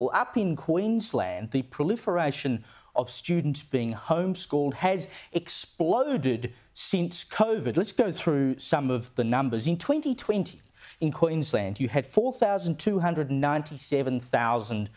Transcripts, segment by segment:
Well, up in Queensland, the proliferation of students being homeschooled has exploded since COVID. Let's go through some of the numbers. In 2020, in Queensland, you had 4,297,000...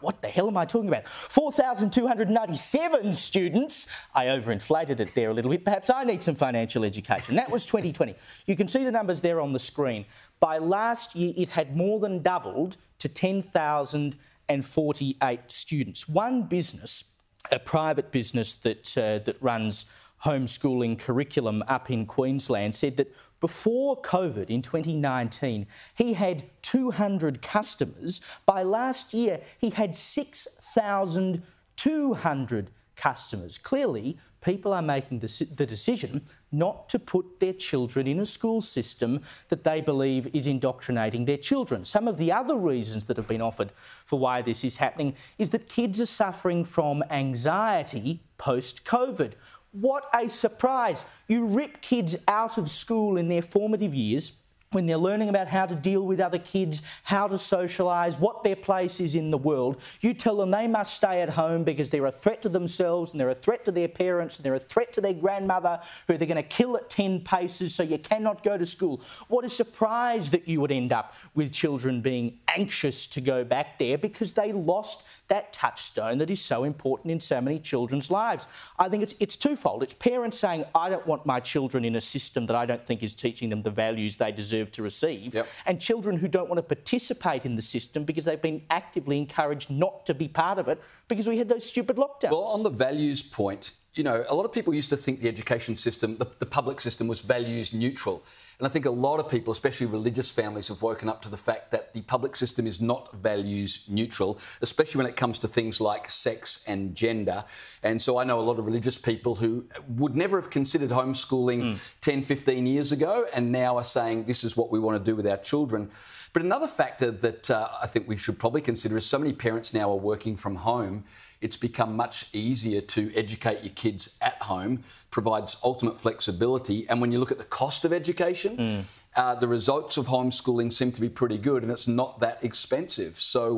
what the hell am I talking about? 4,297 students. I overinflated it there a little bit. Perhaps I need some financial education. That was 2020. You can see the numbers there on the screen. By last year, it had more than doubled to 10,048 students. One business, a private business that runs homeschooling curriculum up in Queensland, said that before COVID in 2019, he had 200 customers. By last year, he had 6,200 customers. Clearly, people are making the decision not to put their children in a school system that they believe is indoctrinating their children. Some of the other reasons that have been offered for why this is happening is that kids are suffering from anxiety post-COVID. What a surprise. You rip kids out of school in their formative years when they're learning about how to deal with other kids, how to socialise, what their place is in the world. You tell them they must stay at home because they're a threat to themselves and they're a threat to their parents and they're a threat to their grandmother who they're going to kill at 10 paces, so you cannot go to school. What a surprise that you would end up with children being anxious to go back there because they lost that touchstone that is so important in so many children's lives. I think it's twofold. It's parents saying, I don't want my children in a system that I don't think is teaching them the values they deserve to receive, and children who don't want to participate in the system because they've been actively encouraged not to be part of it because we had those stupid lockdowns. Well, on the values point, you know, a lot of people used to think the education system, the public system, was values neutral. And I think a lot of people, especially religious families, have woken up to the fact that the public system is not values neutral, especially when it comes to things like sex and gender. And so I know a lot of religious people who would never have considered homeschooling 10, 15 years ago and now are saying this is what we want to do with our children. But another factor that I think we should probably consider is so many parents now are working from home. It's become much easier to educate your kids at home, provides ultimate flexibility. And when you look at the cost of education, the results of homeschooling seem to be pretty good and it's not that expensive. So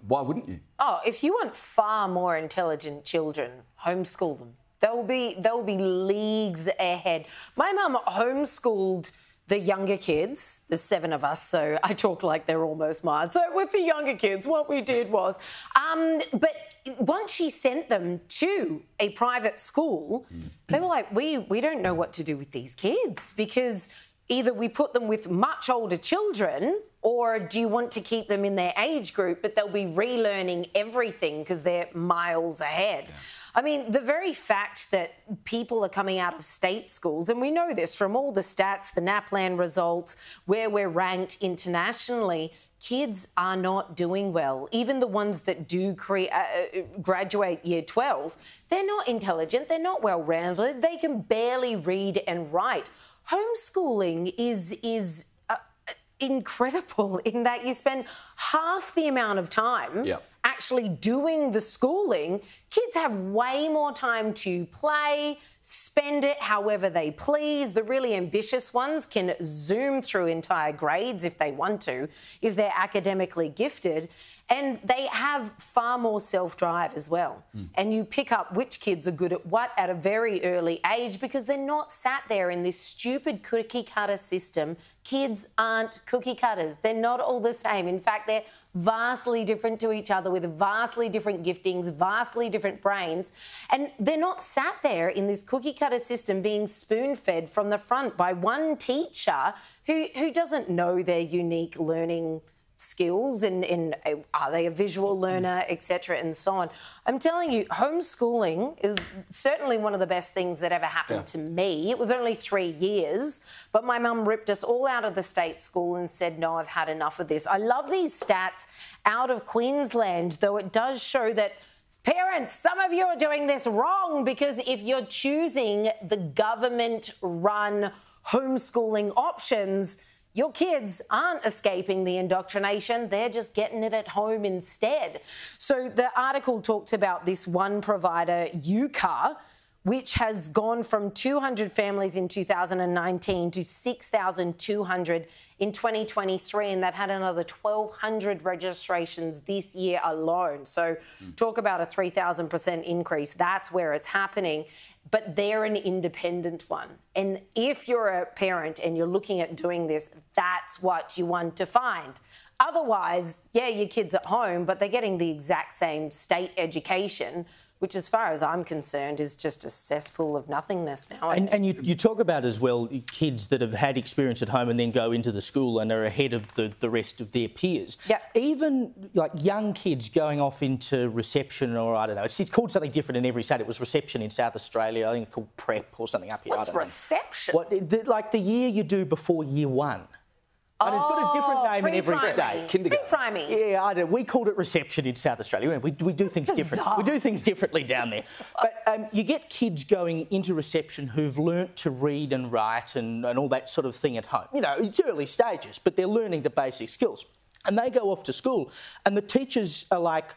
why wouldn't you? Oh, if you want far more intelligent children, homeschool them. They'll be leagues ahead. My mum homeschooled the younger kids. There's 7 of us, so I talk like they're almost mine. So with the younger kids, what we did was... but once she sent them to a private school, they were like, we don't know what to do with these kids because either we put them with much older children or do you want to keep them in their age group, but they'll be relearning everything because they're miles ahead. Yeah. I mean, the very fact that people are coming out of state schools, and we know this from all the stats, the NAPLAN results, where we're ranked internationally, kids are not doing well. Even the ones that do graduate year 12, they're not intelligent, they're not well-rounded, they can barely read and write. Homeschooling is incredible in that you spend half the amount of time actually doing the schooling. Kids have way more time to play, spend it however they please. The really ambitious ones can zoom through entire grades if they want to, if they're academically gifted. And they have far more self-drive as well. And you pick up which kids are good at what at a very early age because they're not sat there in this stupid cookie-cutter system. Kids aren't cookie cutters. They're not all the same. In fact, they're vastly different to each other with vastly different giftings, vastly different brains. And they're not sat there in this cookie-cutter system being spoon-fed from the front by one teacher who doesn't know their unique learning skills and are they a visual learner, etc. and so on. I'm telling you, homeschooling is certainly one of the best things that ever happened to me. It was only 3 years, but my mum ripped us all out of the state school and said, no, I've had enough of this. I love these stats out of Queensland, though it does show that parents, some of you are doing this wrong because if you're choosing the government-run homeschooling options, your kids aren't escaping the indoctrination, they're just getting it at home instead. So the article talks about this one provider, UCA, which has gone from 200 families in 2019 to 6,200 in 2023, and they've had another 1,200 registrations this year alone. So talk about a 3,000% increase. That's where it's happening. But they're an independent one. And if you're a parent and you're looking at doing this, that's what you want to find. Otherwise, yeah, your kid's at home, but they're getting the exact same state education, which as far as I'm concerned is just a cesspool of nothingness now. And you talk about as well kids that have had experience at home and then go into the school and are ahead of the rest of their peers. Yeah. Even like young kids going off into reception, or I don't know, it's called something different in every state. It was reception in South Australia. I think it's called prep or something up here. What's reception? Like the year you do before year one. And it's got a different name in every state. Kindergarten. Pre-primary. Yeah, I don't. We called it reception in South Australia. We do things different. We do things differently down there. But you get kids going into reception who've learnt to read and write and all that sort of thing at home. You know, it's early stages, but they're learning the basic skills. And they go off to school, and the teachers are like,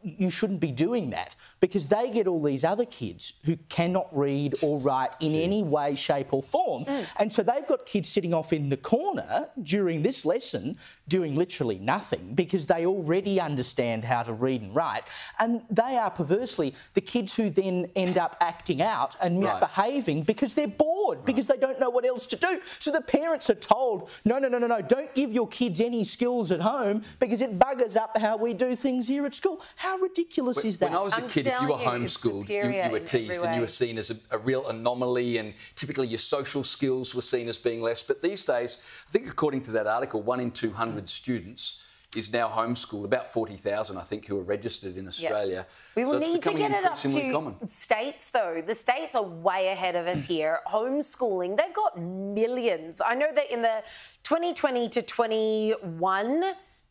you shouldn't be doing that, because they get all these other kids who cannot read or write in any way, shape or form. And so they've got kids sitting off in the corner during this lesson doing literally nothing because they already understand how to read and write. And they are perversely the kids who then end up acting out and misbehaving because they're bored, because they don't know what else to do. So the parents are told, no, don't give your kids any skills at home because it buggers up how we do things here at school. How ridiculous is that? When I was a kid, if you were homeschooled, you were teased and you were seen as a real anomaly, and typically your social skills were seen as being less. But these days, I think according to that article, 1 in 200 students is now homeschooled, about 40,000, I think, who are registered in Australia. We will need to get it up to common. States, though. The states are way ahead of us here. Homeschooling, they've got millions. I know that in the 2020 to 21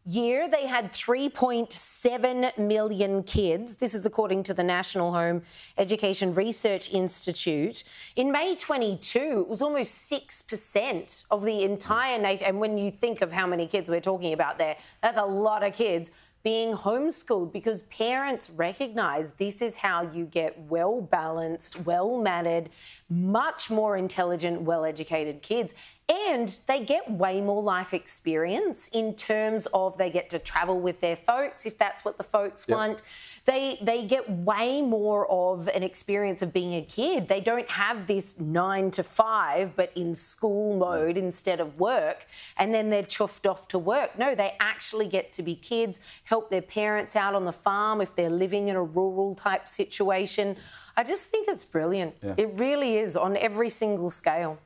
year, they had 3.7 million kids. This is according to the National Home Education Research Institute. In May 22, it was almost 6% of the entire nation. And when you think of how many kids we're talking about there, that's a lot of kids being homeschooled, because parents recognise this is how you get well-balanced, well-mannered, much more intelligent, well-educated kids. And they get way more life experience in terms of they get to travel with their folks, if that's what the folks want. They get way more of an experience of being a kid. They don't have this 9 to 5, but in school mode instead of work, and then they're chuffed off to work. No, they actually get to be kids, help their parents out on the farm if they're living in a rural type situation. I just think it's brilliant. It really is, on every single scale.